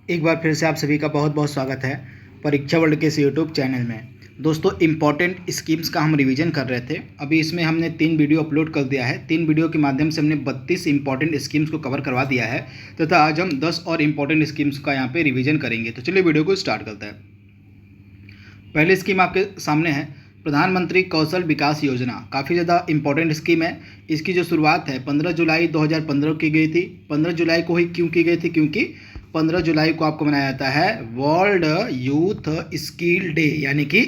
एक बार फिर से आप सभी का बहुत बहुत स्वागत है परीक्षा वर्ल्ड के इस यूट्यूब चैनल में। दोस्तों, इम्पॉर्टेंट स्कीम्स का हम रिवीजन कर रहे थे। अभी इसमें हमने 3 वीडियो अपलोड कर दिया है। 3 वीडियो के माध्यम से हमने 32 इंपॉर्टेंट स्कीम्स को कवर करवा दिया है तथा आज हम 10 और इम्पॉर्टेंट स्कीम्स का यहाँ पे रिवीजन करेंगे। तो चलिए वीडियो को स्टार्ट करते हैं। पहली स्कीम आपके सामने है प्रधानमंत्री कौशल विकास योजना। काफ़ी ज़्यादा इंपॉर्टेंट स्कीम है। इसकी जो शुरुआत है 15 जुलाई 2015 की गई थी। 15 जुलाई को ही क्यों की गई थी? क्योंकि 15 जुलाई को आपको मनाया जाता है वर्ल्ड यूथ स्किल डे, यानी कि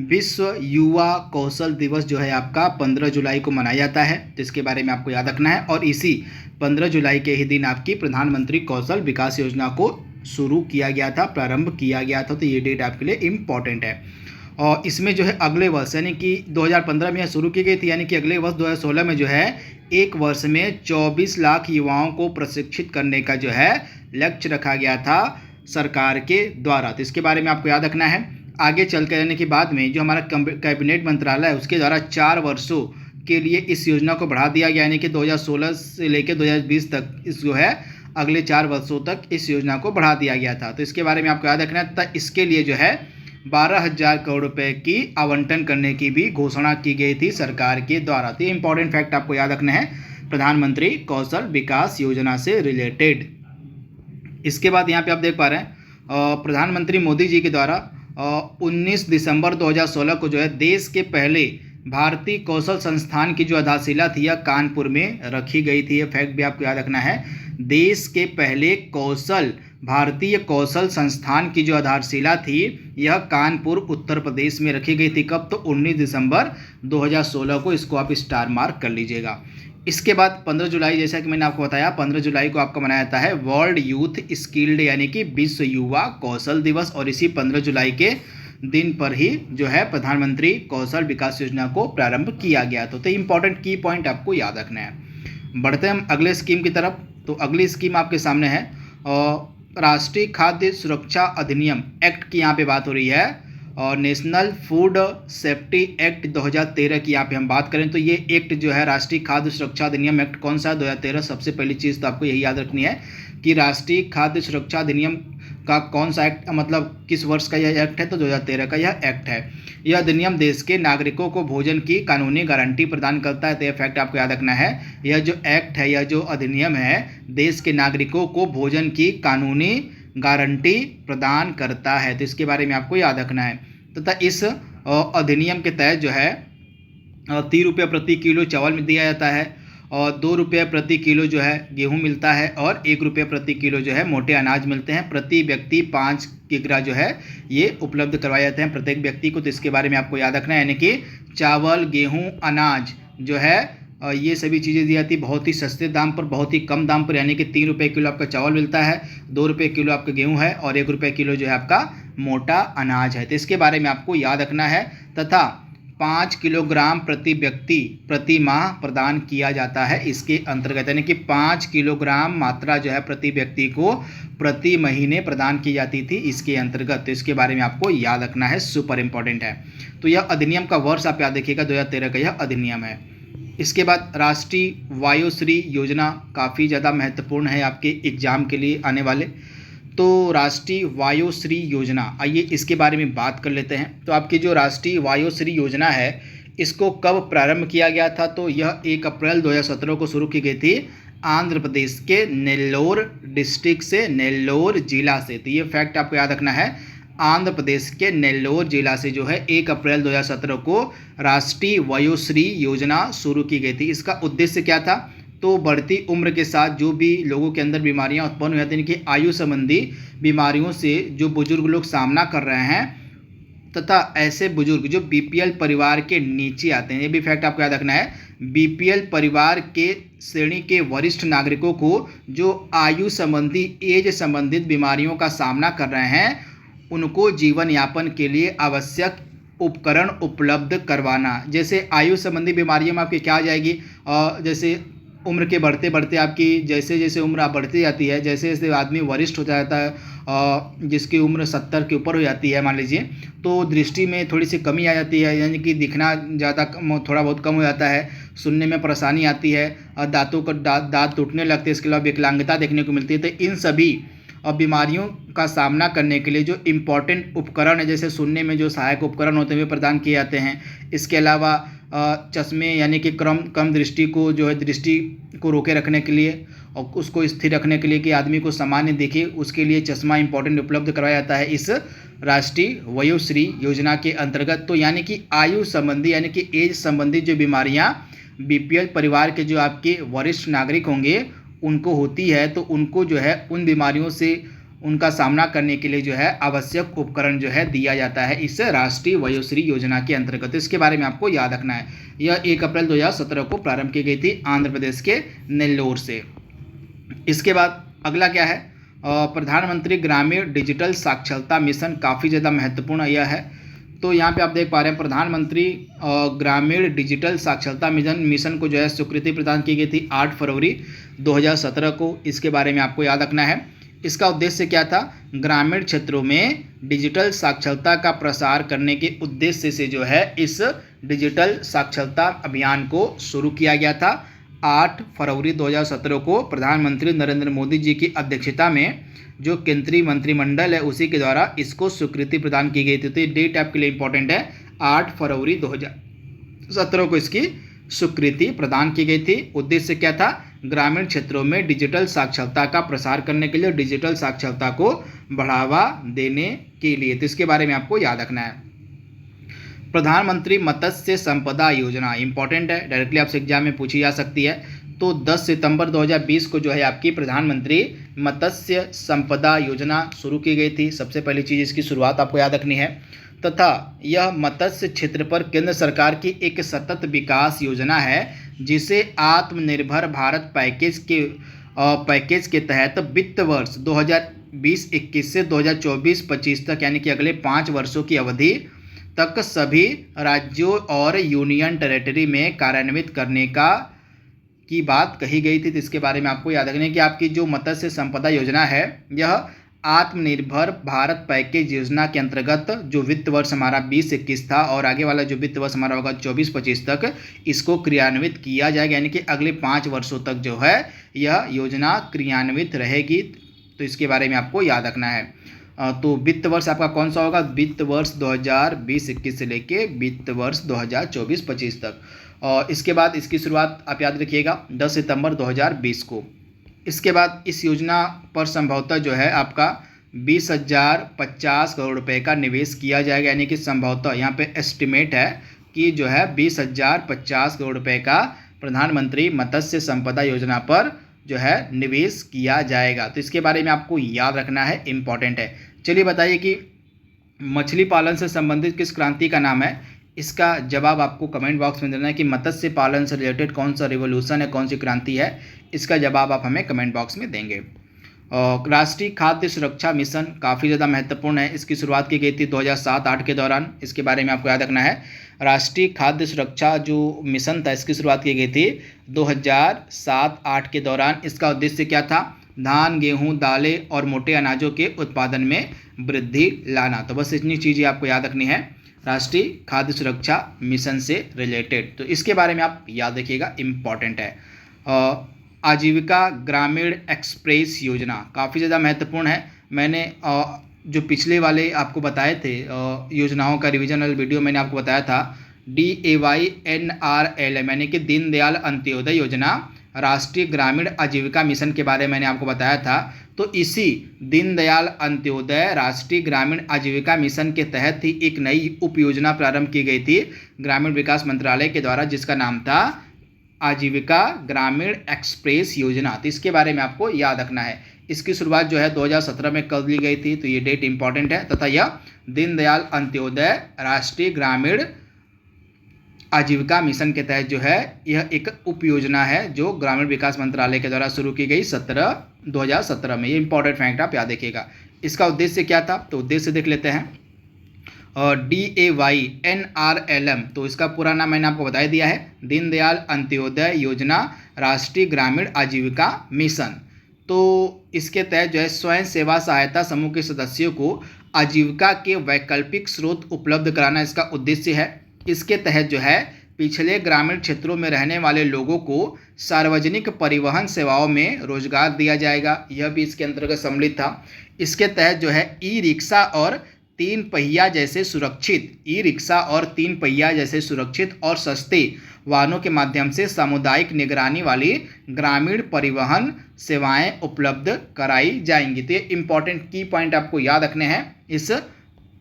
विश्व युवा कौशल दिवस जो है आपका 15 जुलाई को मनाया जाता है। तो इसके बारे में आपको याद रखना है। और इसी 15 जुलाई के ही दिन आपकी प्रधानमंत्री कौशल विकास योजना को शुरू किया गया था, प्रारंभ किया गया था। तो ये डेट आपके लिए इम्पॉर्टेंट है। और इसमें जो है अगले वर्ष यानी कि 2015 में यह शुरू की गई थी, यानी कि अगले वर्ष 2016 में जो है एक वर्ष में 24 लाख युवाओं को प्रशिक्षित करने का जो है लक्ष्य रखा गया था सरकार के द्वारा। तो इसके बारे में आपको याद रखना है। आगे चल कर यानी कि बाद में जो हमारा कैबिनेट मंत्रालय है उसके द्वारा 4 वर्षों के लिए इस योजना को बढ़ा दिया गया, यानी कि 2016 से लेकर 2020 तक इस जो है अगले 4 वर्षों तक इस योजना को बढ़ा दिया गया था। तो इसके बारे में आपको याद रखना है। तथा इसके लिए जो है 12,000 करोड़ रुपए की आवंटन करने की भी घोषणा की गई थी सरकार के द्वारा। तो इंपॉर्टेंट फैक्ट आपको याद रखना है प्रधानमंत्री कौशल विकास योजना से रिलेटेड। इसके बाद यहाँ पे आप देख पा रहे हैं प्रधानमंत्री मोदी जी के द्वारा 19 दिसंबर 2016 को जो है देश के पहले भारतीय कौशल संस्थान की जो आधारशिला थी यह कानपुर में रखी गई थी। यह फैक्ट भी आपको याद रखना है। देश के पहले भारतीय कौशल संस्थान की जो आधारशिला थी यह कानपुर उत्तर प्रदेश में रखी गई थी। कब? तो 19 दिसंबर 2016 को। इसको आप स्टार मार्क कर लीजिएगा। इसके बाद 15 जुलाई, जैसा कि मैंने आपको बताया, 15 जुलाई को आपका मनाया जाता है वर्ल्ड यूथ स्किल डे, यानी कि विश्व युवा कौशल दिवस। और इसी 15 जुलाई के दिन पर ही जो है प्रधानमंत्री कौशल विकास योजना को प्रारंभ किया गया। तो इंपॉर्टेंट की पॉइंट आपको याद रखना है। बढ़ते हैं हम अगले स्कीम की तरफ। तो अगली स्कीम आपके सामने है राष्ट्रीय खाद्य सुरक्षा अधिनियम एक्ट की यहाँ पे बात हो रही है। और नेशनल फूड सेफ्टी एक्ट 2013 की यहाँ पे हम बात करें तो ये एक्ट जो है राष्ट्रीय खाद्य सुरक्षा अधिनियम एक्ट कौन सा है? 2013। सबसे पहली चीज़ तो आपको यही याद रखनी है कि राष्ट्रीय खाद्य सुरक्षा अधिनियम का कौन सा एक्ट, मतलब किस वर्ष का यह एक्ट है? तो 2013 का यह एक्ट है। यह अधिनियम देश के नागरिकों को भोजन की कानूनी गारंटी प्रदान करता है। तो यह फैक्ट आपको याद रखना है। यह जो एक्ट है, यह जो अधिनियम है, देश के नागरिकों को भोजन की कानूनी गारंटी प्रदान करता है। तो इसके बारे में आपको याद रखना है। तथा इस अधिनियम के तहत जो है 3 रुपये प्रति किलो चावल में दिया जाता है और 2 रुपये प्रति किलो जो है गेहूं मिलता है और 1 रुपये प्रति किलो जो है मोटे अनाज मिलते हैं। प्रति व्यक्ति 5 किग्रा जो है ये उपलब्ध करवाए जाते हैं प्रत्येक व्यक्ति को। तो इसके बारे में आपको याद रखना है, यानी कि चावल, गेहूं, अनाज जो है ये सभी चीज़ें दी जाती है बहुत ही सस्ते दाम पर, बहुत ही कम दाम पर, यानी कि 3 रुपये किलो आपका चावल मिलता है, 2 रुपये किलो आपका गेहूं है और 1 रुपये किलो जो है आपका मोटा अनाज है। तो इसके बारे में आपको याद रखना है। तथा 5 किलोग्राम प्रति व्यक्ति प्रति माह प्रदान किया जाता है इसके अंतर्गत, यानी कि 5 किलोग्राम मात्रा जो है प्रति व्यक्ति को प्रति महीने प्रदान की जाती थी इसके अंतर्गत। तो इसके बारे में आपको याद रखना है, सुपर इंपॉर्टेंट है। तो यह अधिनियम का वर्ष आप याद रखिएगा, 2013 का यह अधिनियम है। इसके बाद राष्ट्रीय वायुश्री योजना काफ़ी ज़्यादा महत्वपूर्ण है आपके एग्जाम के लिए आने वाले। तो राष्ट्रीय वायुश्री योजना, आइए इसके बारे में बात कर लेते हैं। तो आपकी जो राष्ट्रीय वायुश्री योजना है इसको कब प्रारंभ किया गया था? तो यह 1 अप्रैल 2017 को शुरू की गई थी आंध्र प्रदेश के नेल्लोर डिस्ट्रिक्ट से, नेल्लोर जिला से। तो ये फैक्ट आपको याद रखना है। आंध्र प्रदेश के नेल्लोर जिला से जो है 1 अप्रैल 2017 को राष्ट्रीय वायुश्री योजना शुरू की गई थी। इसका उद्देश्य क्या था? तो बढ़ती उम्र के साथ जो भी लोगों के अंदर बीमारियां उत्पन्न हो जाती हैं, कि आयु संबंधी बीमारियों से जो बुजुर्ग लोग सामना कर रहे हैं तथा ऐसे बुजुर्ग जो बीपीएल परिवार के नीचे आते हैं, ये भी फैक्ट आपको याद रखना है। बीपीएल परिवार के श्रेणी के वरिष्ठ नागरिकों को जो आयु संबंधी, एज संबंधित बीमारियों का सामना कर रहे हैं उनको जीवन यापन के लिए आवश्यक उपकरण उपलब्ध करवाना। जैसे आयु संबंधी बीमारियों में आपकी क्या आ जाएगी? जैसे उम्र के बढ़ते बढ़ते आपकी जैसे जैसे उम्र बढ़ती जाती है, जैसे जैसे आदमी वरिष्ठ हो जाता है, जिसकी उम्र 70 के ऊपर हो जाती है मान लीजिए, तो दृष्टि में थोड़ी सी कमी आ जाती है, यानी कि दिखना ज़्यादा थोड़ा बहुत कम हो जाता है, सुनने में परेशानी आती है, दांतों का दांत टूटने लगते हैं, इसके अलावा विकलांगता देखने को मिलती है। तो इन सभी बीमारियों का सामना करने के लिए जो इम्पोर्टेंट उपकरण है, जैसे सुनने में जो सहायक उपकरण होते हैं वे प्रदान किए जाते हैं। इसके अलावा चश्मे यानी कि कम दृष्टि को जो है दृष्टि को रोके रखने के लिए और उसको स्थिर रखने के लिए कि आदमी को सामान्य दिखे, उसके लिए चश्मा इम्पोर्टेंट उपलब्ध करवाया जाता है इस राष्ट्रीय वयोश्री योजना के अंतर्गत। तो यानी कि आयु संबंधी यानी कि एज संबंधी जो बीमारियां बीपीएल परिवार के जो आपके वरिष्ठ नागरिक होंगे उनको होती है, तो उनको जो है उन बीमारियों से उनका सामना करने के लिए जो है आवश्यक उपकरण जो है दिया जाता है इस राष्ट्रीय वयोश्री योजना के अंतर्गत। इसके बारे में आपको याद रखना है। यह 1 अप्रैल 2017 को प्रारंभ की गई थी आंध्र प्रदेश के नेल्लोर से। इसके बाद अगला क्या है, प्रधानमंत्री ग्रामीण डिजिटल साक्षरता मिशन। काफ़ी ज़्यादा महत्वपूर्ण यह है। तो यहाँ पे आप देख पा रहे हैं प्रधानमंत्री ग्रामीण डिजिटल साक्षरता मिशन को जो है स्वीकृति प्रदान की गई थी 8 फरवरी 2017 को। इसके बारे में आपको याद रखना है। इसका उद्देश्य क्या था, ग्रामीण क्षेत्रों में डिजिटल साक्षरता का प्रसार करने के उद्देश्य से जो है इस डिजिटल साक्षरता अभियान को शुरू किया गया था। 8 फरवरी 2017 को प्रधानमंत्री नरेंद्र मोदी जी की अध्यक्षता में जो केंद्रीय मंत्रिमंडल है उसी के द्वारा इसको स्वीकृति प्रदान की गई थी। तो ये डेट आपके लिए इंपॉर्टेंट है, 8 फरवरी 2017 को इसकी स्वीकृति प्रदान की गई थी। उद्देश्य क्या था, ग्रामीण क्षेत्रों में डिजिटल साक्षरता का प्रसार करने के लिए, डिजिटल साक्षरता को बढ़ावा देने के लिए। तो इसके बारे में आपको याद रखना है। प्रधानमंत्री मत्स्य संपदा योजना इंपॉर्टेंट है, डायरेक्टली आपसे एग्जाम में पूछी जा सकती है। तो 10 सितंबर 2020 को जो है आपकी प्रधानमंत्री मत्स्य संपदा योजना शुरू की गई थी। सबसे पहली चीज़ इसकी शुरुआत आपको याद रखनी है। तथा यह मत्स्य क्षेत्र पर केंद्र सरकार की एक सतत विकास योजना है जिसे आत्मनिर्भर भारत पैकेज के तहत वित्त वर्ष 2020-21 से 2024-25 तक यानी कि अगले 5 वर्षों की अवधि तक सभी राज्यों और यूनियन टेरिटरी में कार्यान्वित करने की बात कही गई थी। तो इसके बारे में आपको याद रखना है कि आपकी जो मत्स्य संपदा योजना है यह आत्मनिर्भर भारत पैकेज योजना के अंतर्गत जो वित्त वर्ष हमारा 20-21 था और आगे वाला जो वित्त वर्ष हमारा होगा 24-25 तक इसको क्रियान्वित किया जाएगा, यानी कि अगले 5 वर्षों तक जो है यह योजना क्रियान्वित रहेगी। तो इसके बारे में आपको याद रखना है। तो वित्त वर्ष आपका कौन सा होगा, वित्त वर्ष 2020-21 से लेके वित्त वर्ष 2024-25 तक। और इसके बाद इसकी शुरुआत आप याद रखिएगा 10 सितंबर 2020 को। इसके बाद इस योजना पर संभवतः जो है आपका 20,050 करोड़ रुपए का निवेश किया जाएगा, यानी कि संभवतः यहाँ पे एस्टिमेट है कि जो है 20,050 करोड़ रुपए का प्रधानमंत्री मत्स्य संपदा योजना पर जो है निवेश किया जाएगा। तो इसके बारे में आपको याद रखना है, इम्पॉर्टेंट है। चलिए बताइए कि मछली पालन से संबंधित किस क्रांति का नाम है। इसका जवाब आपको कमेंट बॉक्स में देना है कि मत्स्य पालन से रिलेटेड कौन सा रिवोल्यूशन है, कौन सी क्रांति है। इसका जवाब आप हमें कमेंट बॉक्स में देंगे। राष्ट्रीय खाद्य सुरक्षा मिशन काफ़ी ज़्यादा महत्वपूर्ण है। इसकी शुरुआत की गई थी 2007-8 के दौरान। इसके बारे में आपको याद रखना है। राष्ट्रीय खाद्य सुरक्षा जो मिशन था इसकी शुरुआत की गई थी 2007-8 के दौरान। इसका उद्देश्य क्या था, धान, गेहूं, दालें और मोटे अनाजों के उत्पादन में वृद्धि लाना। तो बस इतनी चीज़ें आपको याद रखनी है राष्ट्रीय खाद्य सुरक्षा मिशन से रिलेटेड। तो इसके बारे में आप याद रखिएगा, इम्पॉर्टेंट है। आजीविका ग्रामीण एक्सप्रेस योजना काफ़ी ज़्यादा महत्वपूर्ण है। मैंने जो पिछले वाले आपको बताए थे योजनाओं का रिवीजन वाला वीडियो मैंने आपको बताया था DAYNRLM यानी कि दीनदयाल अंत्योदय योजना राष्ट्रीय ग्रामीण आजीविका मिशन के बारे में मैंने आपको बताया था। तो इसी दीनदयाल अंत्योदय राष्ट्रीय ग्रामीण आजीविका मिशन के तहत ही एक नई उप योजना प्रारंभ की गई थी ग्रामीण विकास मंत्रालय के द्वारा, जिसका नाम था आजीविका ग्रामीण एक्सप्रेस योजना। तो इसके बारे में आपको याद रखना है। इसकी शुरुआत जो है 2017 में कर ली गई थी, तो ये डेट इंपॉर्टेंट है। तथा यह दीनदयाल अंत्योदय राष्ट्रीय ग्रामीण आजीविका मिशन के तहत जो है यह एक उप योजना है जो ग्रामीण विकास मंत्रालय के द्वारा शुरू की गई 2017 में। ये इंपॉर्टेंट फैक्ट आप याद रखिएगा। इसका उद्देश्य क्या था, तो उद्देश्य देख लेते हैं। DAYNRLM तो इसका पूरा नाम मैंने आपको बता दिया है, दीनदयाल अंत्योदय योजना राष्ट्रीय ग्रामीण आजीविका मिशन। तो इसके तहत जो है स्वयं सेवा सहायता समूह के सदस्यों को आजीविका के वैकल्पिक स्रोत उपलब्ध कराना इसका उद्देश्य है। इसके तहत जो है पिछले ग्रामीण क्षेत्रों में रहने वाले लोगों को सार्वजनिक परिवहन सेवाओं में रोजगार दिया जाएगा, यह भी इसके अंतर्गत सम्मिलित था। इसके तहत जो है ई रिक्शा और तीन पहिया जैसे सुरक्षित और सस्ते वाहनों के माध्यम से सामुदायिक निगरानी वाली ग्रामीण परिवहन सेवाएं उपलब्ध कराई जाएंगी। तो ये इंपॉर्टेंट की पॉइंट आपको याद रखने हैं इस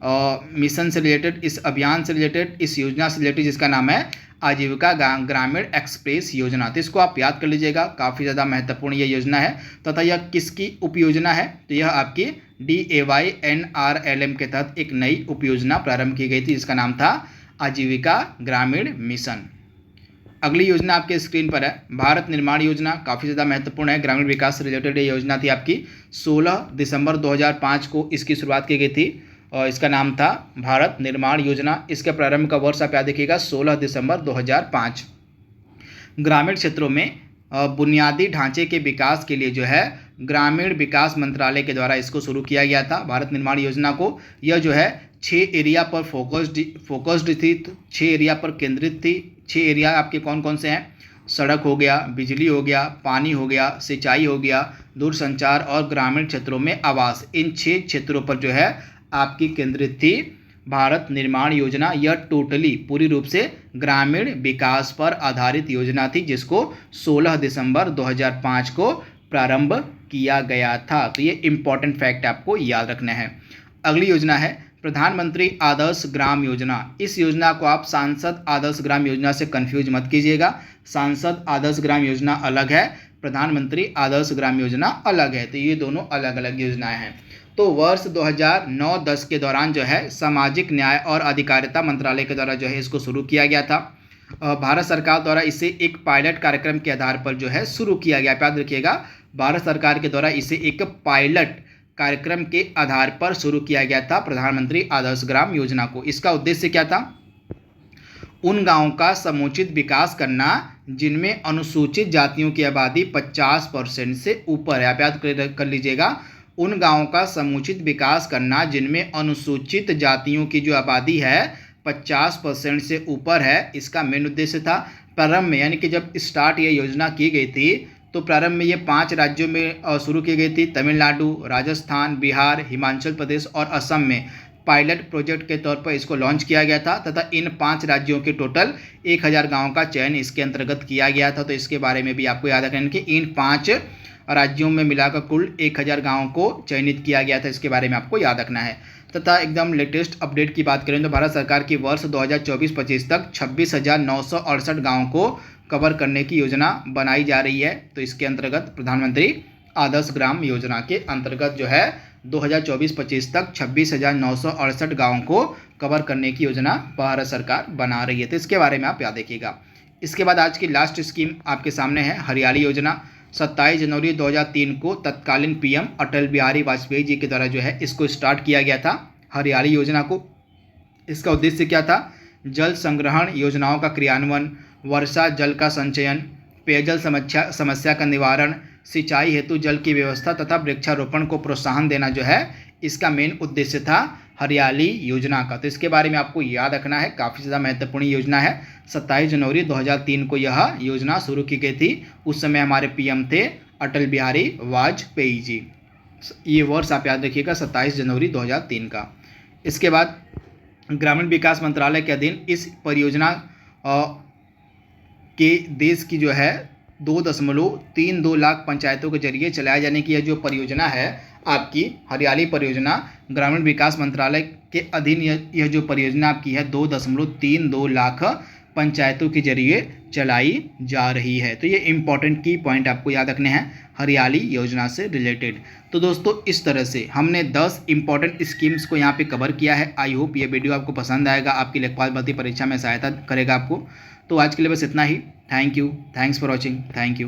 मिशन से रिलेटेड, इस अभियान से रिलेटेड, इस योजना से रिलेटेड, जिसका नाम है आजीविका ग्रामीण एक्सप्रेस योजना। तो इसको आप याद कर लीजिएगा, काफ़ी ज़्यादा महत्वपूर्ण यह योजना है। तथा यह किसकी उपयोजना है? तो यह आपकी DAYNRLM के तहत एक नई उपयोजना प्रारंभ की गई थी, जिसका नाम था आजीविका ग्रामीण मिशन। अगली योजना आपके स्क्रीन पर है भारत निर्माण योजना, काफ़ी ज़्यादा महत्वपूर्ण है, ग्रामीण विकास से रिलेटेड ये योजना थी आपकी। 16 दिसंबर 2005 को इसकी शुरुआत की गई थी और इसका नाम था भारत निर्माण योजना। इसके प्रारंभ का वर्ष आप याद रखिएगा 16 दिसंबर 2005। ग्रामीण क्षेत्रों में बुनियादी ढांचे के विकास के लिए जो है ग्रामीण विकास मंत्रालय के द्वारा इसको शुरू किया गया था, भारत निर्माण योजना को। यह जो है 6 एरिया पर फोकस्ड थी, 6 एरिया पर केंद्रित थी। 6 एरिया आपके कौन कौन से हैं? सड़क हो गया, बिजली हो गया, पानी हो गया, सिंचाई हो गया, दूरसंचार और ग्रामीण क्षेत्रों में आवास। इन 6 क्षेत्रों पर जो है आपकी केंद्रित थी भारत निर्माण योजना। यह टोटली पूरी रूप से ग्रामीण विकास पर आधारित योजना थी, जिसको 16 दिसंबर 2005 को प्रारंभ किया गया था। तो ये इंपॉर्टेंट फैक्ट आपको याद रखना है। अगली योजना है प्रधानमंत्री आदर्श ग्राम योजना। इस योजना को आप सांसद आदर्श ग्राम योजना से कंफ्यूज मत कीजिएगा। सांसद आदर्श ग्राम योजना अलग है, प्रधानमंत्री आदर्श ग्राम योजना अलग है। तो ये दोनों अलग अलग योजनाएं हैं। तो वर्ष 2009-10 के दौरान जो है सामाजिक न्याय और अधिकारिता मंत्रालय के द्वारा जो है इसको शुरू किया गया था। भारत सरकार द्वारा इसे एक पायलट कार्यक्रम के आधार पर जो है शुरू किया गया। याद रखिएगा, भारत सरकार के द्वारा इसे एक पायलट कार्यक्रम के आधार पर शुरू किया गया था प्रधानमंत्री आदर्श ग्राम योजना को। इसका उद्देश्य क्या था? उन गांवों का समुचित विकास करना जिनमें अनुसूचित जातियों की आबादी 50% से ऊपर है। आप याद कर लीजिएगा, उन गांवों का समुचित विकास करना जिनमें अनुसूचित जातियों की जो आबादी है 50% से ऊपर है, इसका मेन उद्देश्य था। प्रारंभ में यानी कि जब स्टार्ट ये योजना की गई थी तो प्रारंभ में ये 5 राज्यों में शुरू की गई थी, तमिलनाडु, राजस्थान, बिहार, हिमाचल प्रदेश और असम में पायलट प्रोजेक्ट के तौर पर इसको लॉन्च किया गया था। तथा इन 5 राज्यों के टोटल 1000 गाँवों का चयन इसके अंतर्गत किया गया था। तो इसके बारे में भी आपको याद रखना है कि इन 5 राज्यों में मिलाकर कुल 1000 गाँवों को चयनित किया गया था, इसके बारे में आपको याद रखना है। तथा एकदम लेटेस्ट अपडेट की बात करें तो भारत सरकार की वर्ष 2024-25 तक 26,968 गाँवों को कवर करने की योजना बनाई जा रही है। तो इसके अंतर्गत प्रधानमंत्री आदर्श ग्राम योजना के अंतर्गत जो है 2024-25 तक 26,968 गाँवों को कवर करने की योजना भारत सरकार बना रही है। तो इसके बारे में आप याद रखिएगा। इसके बाद आज की लास्ट स्कीम आपके सामने है हरियाली योजना। 27 जनवरी 2003 को तत्कालीन PM अटल बिहारी वाजपेयी जी के द्वारा जो है इसको स्टार्ट किया गया था, हरियाली योजना को। इसका उद्देश्य क्या था? जल संग्रहण योजनाओं का क्रियान्वयन, वर्षा जल का संचयन, पेयजल समस्या का निवारण, सिंचाई हेतु जल की व्यवस्था तथा वृक्षारोपण को प्रोत्साहन देना जो है इसका मेन उद्देश्य था हरियाली योजना का। तो इसके बारे में आपको याद रखना है, काफ़ी ज़्यादा महत्वपूर्ण योजना है। 27 जनवरी 2003 को यह योजना शुरू की गई थी। उस समय हमारे PM थे अटल बिहारी वाजपेयी जी। ये वर्ष आप याद रखिएगा 27 जनवरी 2003 का। इसके बाद ग्रामीण विकास मंत्रालय के अधीन इस परियोजना के देश की जो है 2.32 लाख पंचायतों के जरिए चलाए जाने की यह जो परियोजना है आपकी हरियाली परियोजना, ग्रामीण विकास मंत्रालय के अधीन यह जो परियोजना आपकी है 2.32 लाख पंचायतों के जरिए चलाई जा रही है। तो ये इंपॉर्टेंट की पॉइंट आपको याद रखने हैं हरियाली योजना से रिलेटेड। तो दोस्तों इस तरह से हमने 10 इंपॉर्टेंट स्कीम्स को यहाँ पे कवर किया है। आई होप ये वीडियो आपको पसंद आएगा, आपकी लेखपाल भर्ती परीक्षा में सहायता करेगा आपको। तो आज के लिए बस इतना ही। Thank you, thanks for watching, thank you.